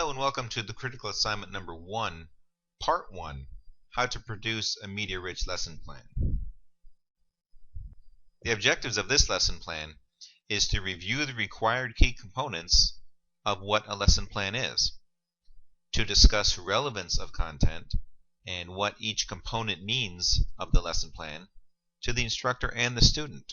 Hello and welcome to the critical assignment number 1, part 1, how to produce a media-rich lesson plan. The objectives of this lesson plan is to review the required key components of what a lesson plan is, to discuss relevance of content and what each component means of the lesson plan to the instructor and the student,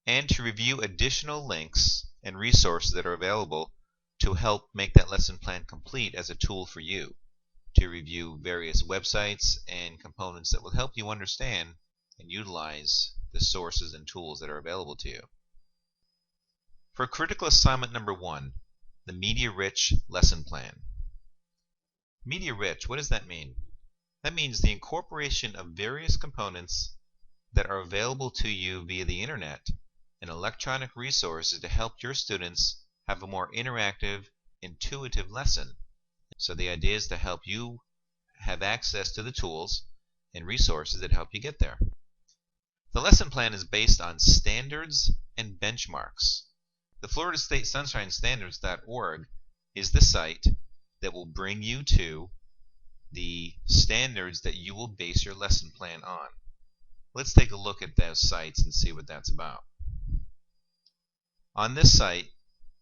and to review additional links and resources that are available to help make that lesson plan complete as a tool for you to review various websites and components that will help you understand and utilize the sources and tools that are available to you. For critical assignment number 1, the media-rich lesson plan. Media-rich, what does that mean? That means the incorporation of various components that are available to you via the internet and electronic resources to help your students have a more interactive, intuitive lesson. So the idea is to help you have access to the tools and resources that help you get there. The lesson plan is based on standards and benchmarks. The Florida State Sunshine Standards.org is the site that will bring you to the standards that you will base your lesson plan on. Let's take a look at those sites and see what that's about. On this site,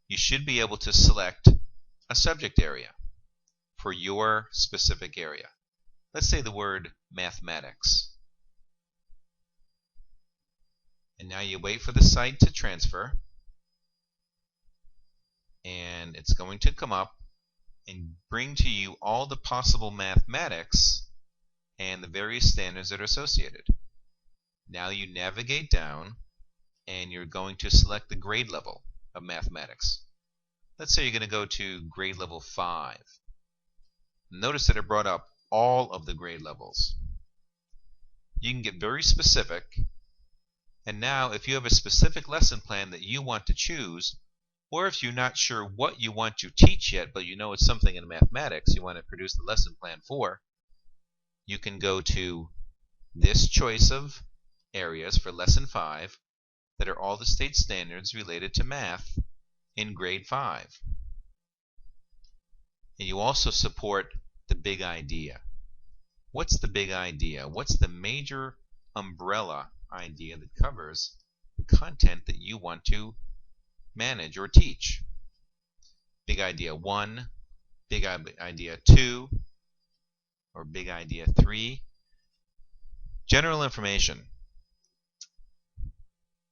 you should be able to select a subject area for your specific area. Let's say the word mathematics. And now you wait for the site to transfer, and it's going to come up and bring to you all the possible mathematics and the various standards that are associated. Now you navigate down and you're going to select the grade level of mathematics. Let's say you're going to go to grade level 5. Notice that it brought up all of the grade levels. You can get very specific, and now if you have a specific lesson plan that you want to choose, or if you're not sure what you want to teach yet, but you know it's something in mathematics you want to produce the lesson plan for, you can go to this choice of areas for lesson 5 that are all the state standards related to math in grade 5. And you also support the big idea. What's the big idea? What's the major umbrella idea that covers the content that you want to manage or teach? Big idea 1, big idea 2, or big idea 3. General information.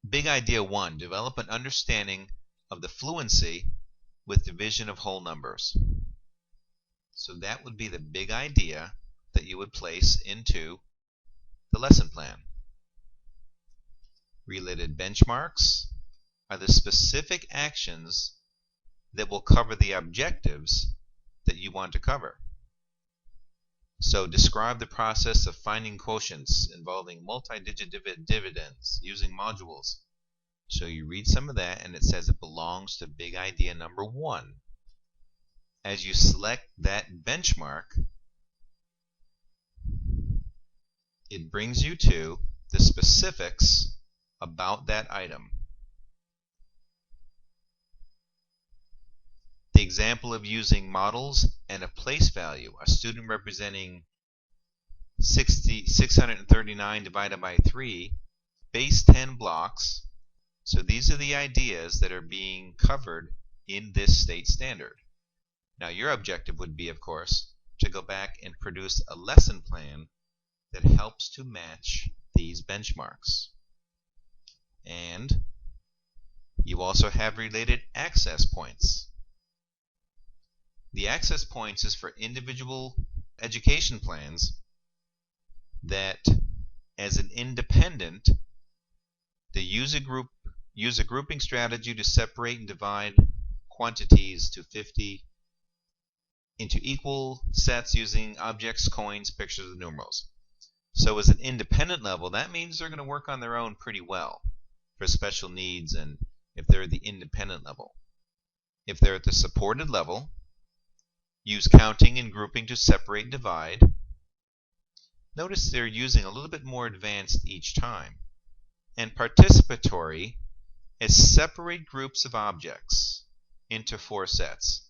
Big idea 1, develop an understanding of the fluency with division of whole numbers. So that would be the big idea that you would place into the lesson plan. Related benchmarks are the specific actions that will cover the objectives that you want to cover. So describe the process of finding quotients involving multi-digit dividends using modules. So you read some of that and it says it belongs to big idea number 1. As you select that benchmark, it brings you to the specifics about that item. The example of using models and a place value, a student representing 639 divided by 3, base 10 blocks. So these are the ideas that are being covered in this state standard. Now your objective would be, of course, to go back and produce a lesson plan that helps to match these benchmarks. And you also have related access points. The access points is for individual education plans that, as an independent, the use a grouping strategy to separate and divide quantities to 50 into equal sets using objects, coins, pictures, and numerals. So as an independent level, that means they're going to work on their own pretty well for special needs and if they're at the independent level. If they're at the supported level, use counting and grouping to separate and divide. Notice they're using a little bit more advanced each time. And participatory is separate groups of objects into 4 sets.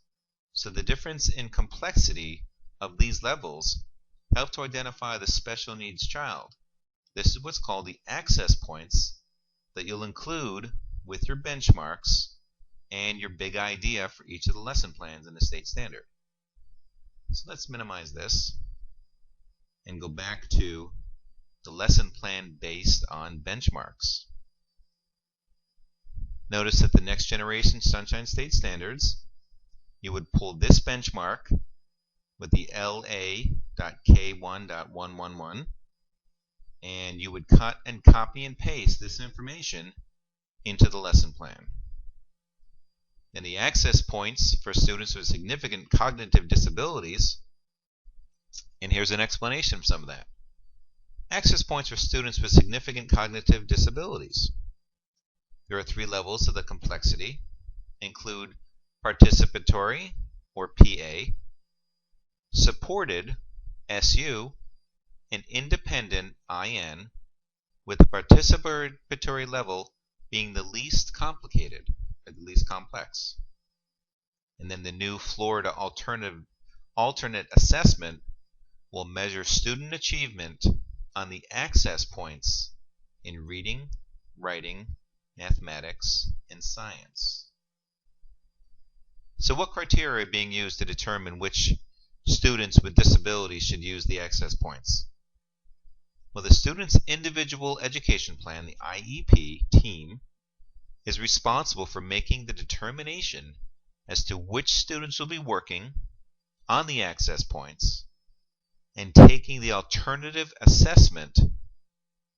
So the difference in complexity of these levels help to identify the special needs child. This is what's called the access points that you'll include with your benchmarks and your big idea for each of the lesson plans in the state standard. So let's minimize this and go back to the lesson plan based on benchmarks. Notice that the next generation Sunshine State Standards, you would pull this benchmark with the LA.K1.111, and you would cut and copy and paste this information into the lesson plan. Then the access points for students with significant cognitive disabilities, and here's an explanation of some of that. Access points for students with significant cognitive disabilities. There are 3 levels of the complexity, include participatory, or PA, supported, SU, and independent, IN, with the participatory level being the least complicated, or the least complex. And then the new Florida alternate assessment will measure student achievement on the access points in reading, writing, mathematics, and science. So what criteria are being used to determine which students with disabilities should use the access points? Well, the student's individual education plan, the IEP team, is responsible for making the determination as to which students will be working on the access points and taking the alternative assessment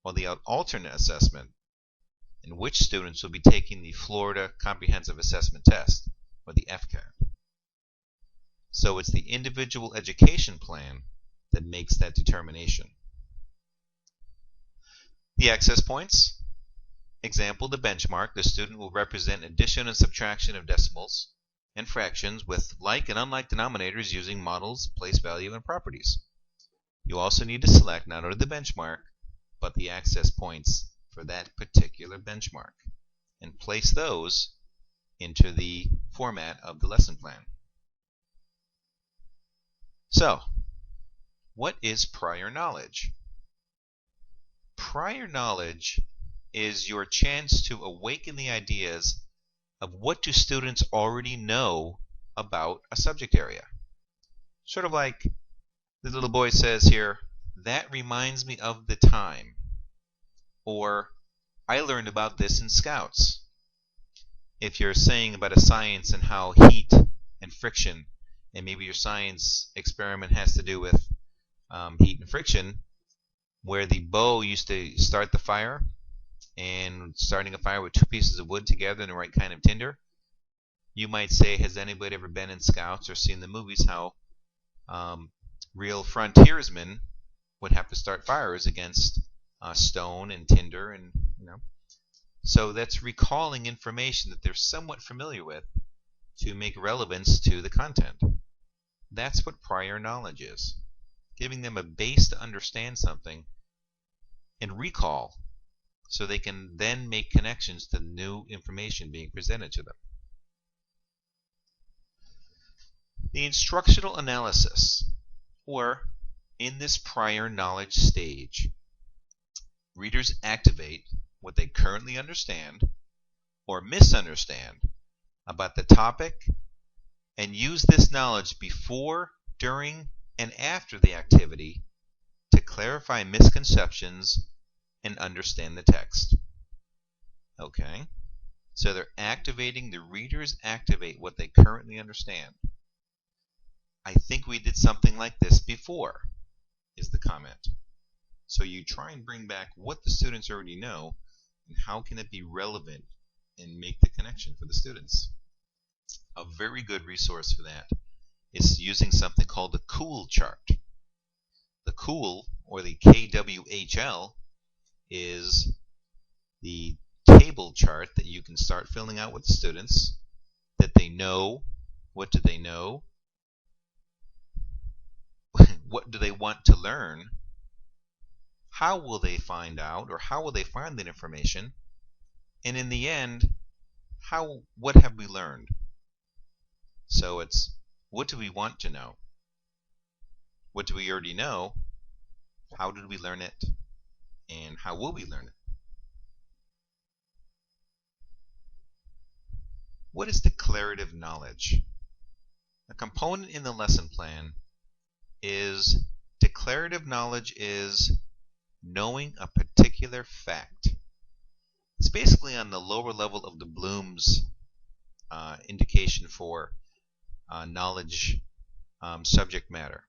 or the alternate assessment, and which students will be taking the Florida Comprehensive Assessment Test, or the FCAT. So it's the individual education plan that makes that determination. The access points. Example, the benchmark. The student will represent addition and subtraction of decimals and fractions with like and unlike denominators using models, place value, and properties. You also need to select not only the benchmark, but the access points for that particular benchmark and place those into the format of the lesson plan. So, what is prior knowledge? Prior knowledge is your chance to awaken the ideas of what do students already know about a subject area. Sort of like the little boy says here, that reminds me of the time. Or, I learned about this in Scouts. If you're saying about a science and how heat and friction, and maybe your science experiment has to do with heat and friction, where the bow used to start the fire, and starting a fire with 2 pieces of wood together in the right kind of tinder, you might say, has anybody ever been in Scouts or seen the movies how real frontiersmen would have to start fires against stone and tinder, and so that's recalling information that they're somewhat familiar with to make relevance to the content. That's what prior knowledge is, giving them a base to understand something and recall, so they can then make connections to new information being presented to them. The instructional analysis, or in this prior knowledge stage, readers activate what they currently understand or misunderstand about the topic and use this knowledge before, during, and after the activity to clarify misconceptions and understand the text. Okay, so they're activating, the readers activate what they currently understand. I think we did something like this before, is the comment. So you try and bring back what the students already know and how can it be relevant and make the connection for the students. A very good resource for that is using something called the COOL chart. The COOL, or the KWHL, is the table chart that you can start filling out with the students, that they know. What do they know? What do they want to learn? How will they find out, or how will they find that information? And in the end, what have we learned? So it's What do we want to know? What do we already know? How did we learn it? And how will we learn it? What is declarative knowledge? A component in the lesson plan is declarative knowledge is knowing a particular fact. It's basically on the lower level of the Bloom's indication for knowledge subject matter.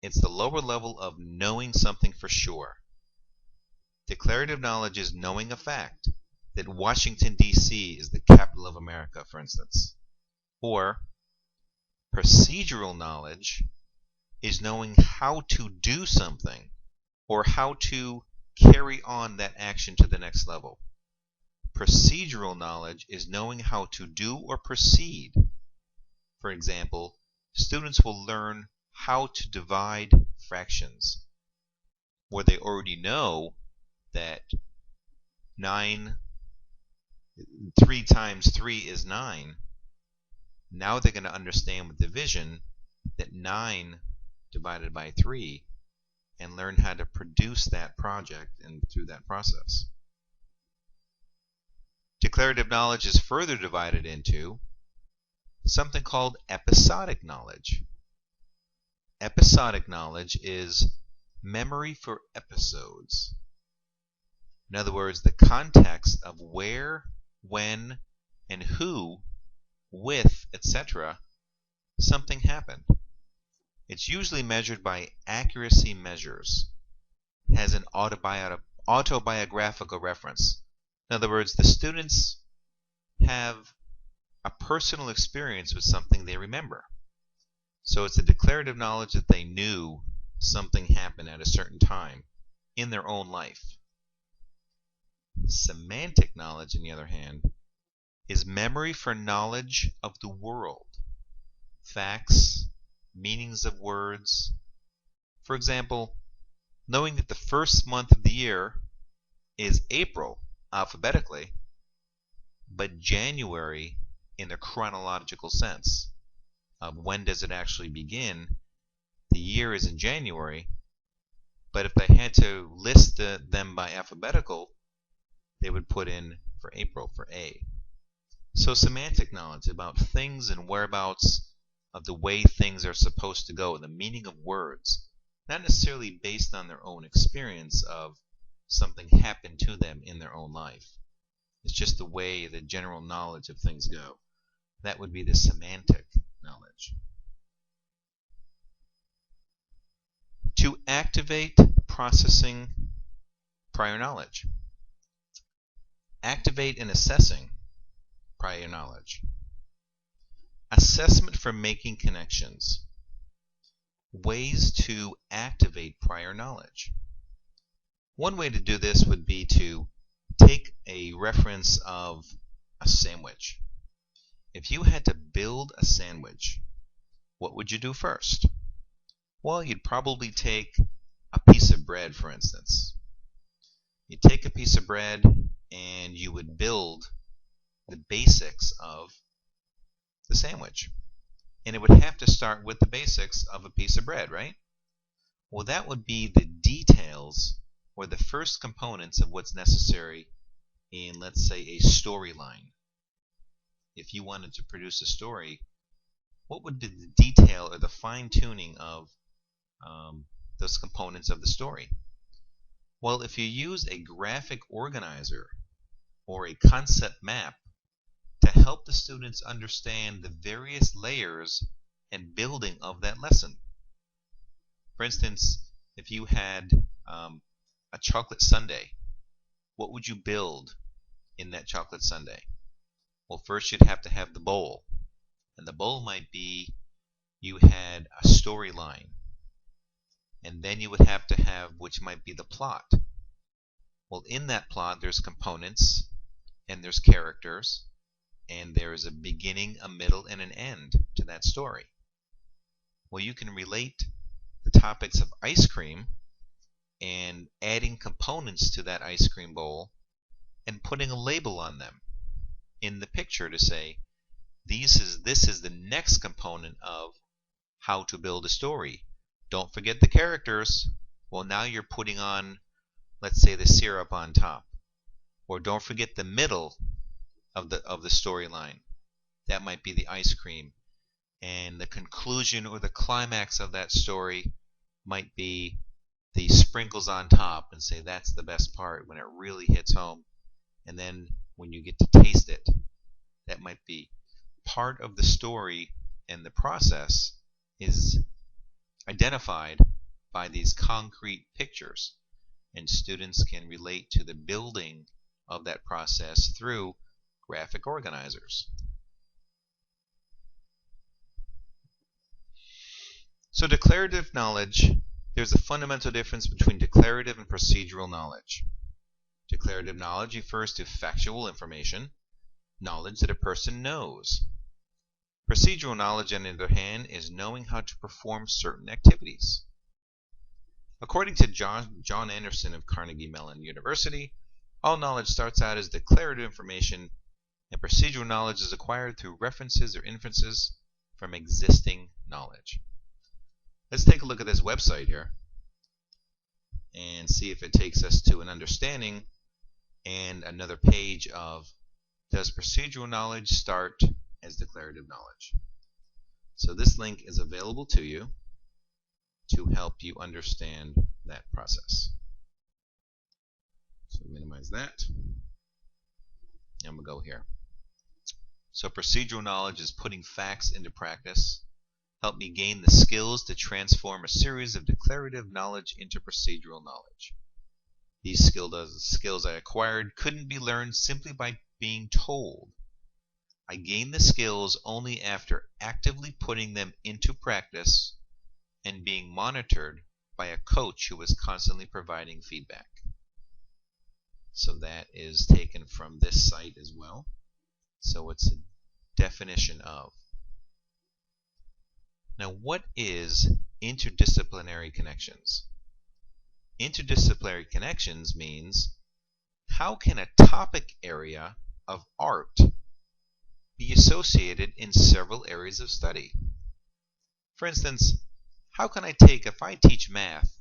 It's the lower level of knowing something for sure. Declarative knowledge is knowing a fact that Washington, D.C. is the capital of America, for instance. Or procedural knowledge is knowing how to do something or how to carry on that action to the next level. Procedural knowledge is knowing how to do or proceed. For example, students will learn how to divide fractions, where they already know that 3 times 3 is 9. Now they're going to understand with division that 9 divided by 3 and learn how to produce that project and through that process. Declarative knowledge is further divided into something called episodic knowledge. Episodic knowledge is memory for episodes. In other words, the context of where, when, and who, with, etc., something happened. It's usually measured by accuracy measures. It has an autobiographical reference. In other words, the students have a personal experience with something they remember. So it's a declarative knowledge that they knew something happened at a certain time in their own life. Semantic knowledge, on the other hand, is memory for knowledge of the world, facts, meanings of words. For example, knowing that the first month of the year is April alphabetically, but January in the chronological sense of when does it actually begin. The year is in January, but if they had to list them by alphabetical, they would put in for April for A. So semantic knowledge about things and whereabouts of the way things are supposed to go, the meaning of words, not necessarily based on their own experience of something happened to them in their own life. It's just the way the general knowledge of things go. That would be the semantic knowledge. To activate processing prior knowledge. Activate and assessing prior knowledge. Assessment for making connections. Ways to activate prior knowledge. One way to do this would be to take a reference of a sandwich. If you had to build a sandwich, what would you do first? Well, you'd probably take a piece of bread, for instance. You'd take a piece of bread and you would build the basics of the sandwich. And it would have to start with the basics of a piece of bread, right? Well, that would be the details or the first components of what's necessary in, let's say, a storyline. If you wanted to produce a story, what would be the detail or the fine-tuning of those components of the story? Well, if you use a graphic organizer or a concept map to help the students understand the various layers and building of that lesson. For instance, if you had a chocolate sundae, what would you build in that chocolate sundae? Well, first you'd have to have the bowl. And the bowl might be you had a storyline. And then you would have to have which might be the plot. Well, in that plot there's components and there's characters and there is a beginning, a middle, and an end to that story. Well, you can relate the topics of ice cream and adding components to that ice cream bowl and putting a label on them in the picture to say, this is the next component of how to build a story. Don't forget the characters. Well, now you're putting on, let's say, the syrup on top. Or don't forget the middle of the storyline. That might be the ice cream. And the conclusion or the climax of that story might be the sprinkles on top, and say that's the best part when it really hits home. And then when you get to taste it, that might be part of the story, and the process is identified by these concrete pictures. And students can relate to the building of that process through graphic organizers. So declarative knowledge, there's a fundamental difference between declarative and procedural knowledge. Declarative knowledge refers to factual information, knowledge that a person knows. Procedural knowledge, on the other hand, is knowing how to perform certain activities. According to John Anderson of Carnegie Mellon University, all knowledge starts out as declarative information, and procedural knowledge is acquired through references or inferences from existing knowledge. Let's take a look at this website here and see if it takes us to an understanding and another page of, does procedural knowledge start as declarative knowledge? So this link is available to you to help you understand that process. So minimize that. And we'll go here. So procedural knowledge is putting facts into practice. Help me gain the skills to transform a series of declarative knowledge into procedural knowledge. These skills I acquired couldn't be learned simply by being told. I gained the skills only after actively putting them into practice and being monitored by a coach who was constantly providing feedback. So that is taken from this site as well. So it's a definition of. Now, what is interdisciplinary connections? Interdisciplinary connections means, how can a topic area of art be associated in several areas of study? For instance, how can if I teach math,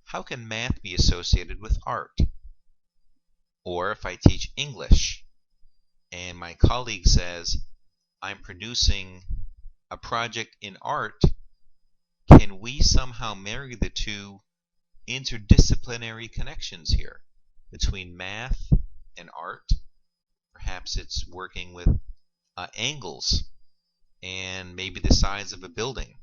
how can math be associated with art? Or if I teach English and my colleague says, I'm producing a project in art, can we somehow marry the two interdisciplinary connections here between math and art? Perhaps it's working with angles and maybe the size of a building,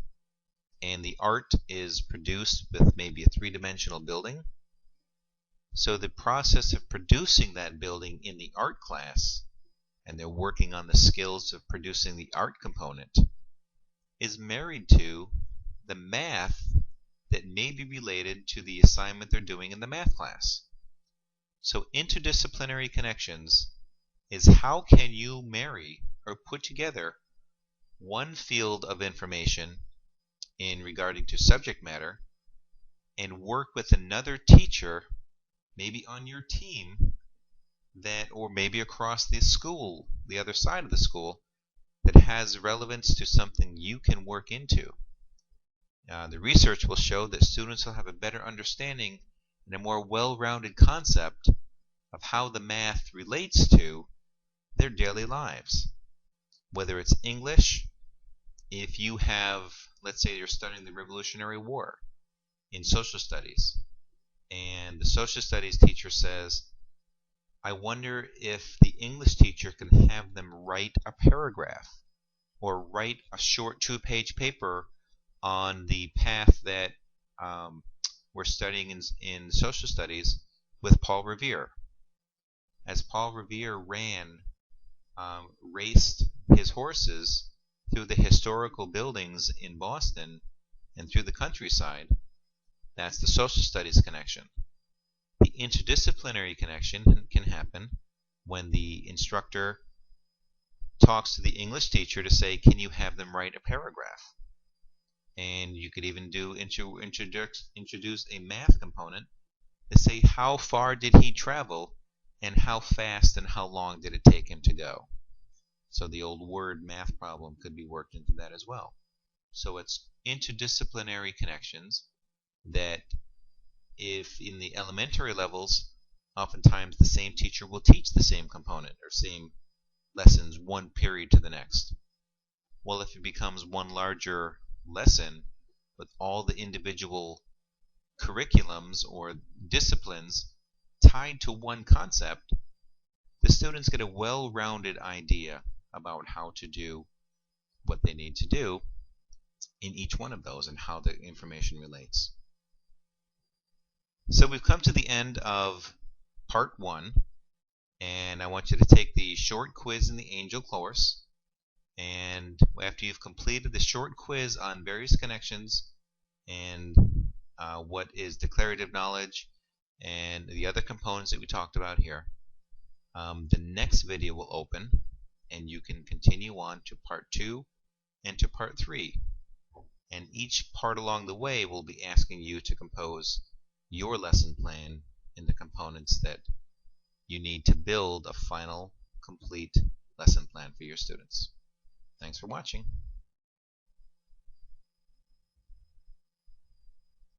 and the art is produced with maybe a three-dimensional building. So the process of producing that building in the art class, and they're working on the skills of producing the art component, is married to the math that may be related to the assignment they're doing in the math class. So interdisciplinary connections is, how can you marry or put together one field of information in regarding to subject matter and work with another teacher, maybe on your team, that, or maybe across the school, the other side of the school, that has relevance to something you can work into. The research will show that students will have a better understanding and a more well-rounded concept of how the math relates to their daily lives. Whether it's English, if you have, let's say you're studying the Revolutionary War in social studies, and the social studies teacher says, I wonder if the English teacher can have them write a paragraph or write a short 2-page paper on the path that we're studying in social studies with Paul Revere. As Paul Revere raced his horses through the historical buildings in Boston and through the countryside, that's the social studies connection. The interdisciplinary connection can happen when the instructor talks to the English teacher to say, can you have them write a paragraph? And you could even introduce a math component to say, how far did he travel and how fast and how long did it take him to go? So the old word math problem could be worked into that as well. So it's interdisciplinary connections that, if in the elementary levels, oftentimes the same teacher will teach the same component or same lessons one period to the next. Well, if it becomes one larger lesson with all the individual curriculums or disciplines tied to one concept, the students get a well-rounded idea about how to do what they need to do in each one of those and how the information relates. So we've come to the end of part 1, and I want you to take the short quiz in the Angel course. And after you've completed the short quiz on various connections and what is declarative knowledge and the other components that we talked about here, the next video will open and you can continue on to part 2 and to part 3. And each part along the way will be asking you to compose your lesson plan in the components that you need to build a final, complete lesson plan for your students. Thanks for watching.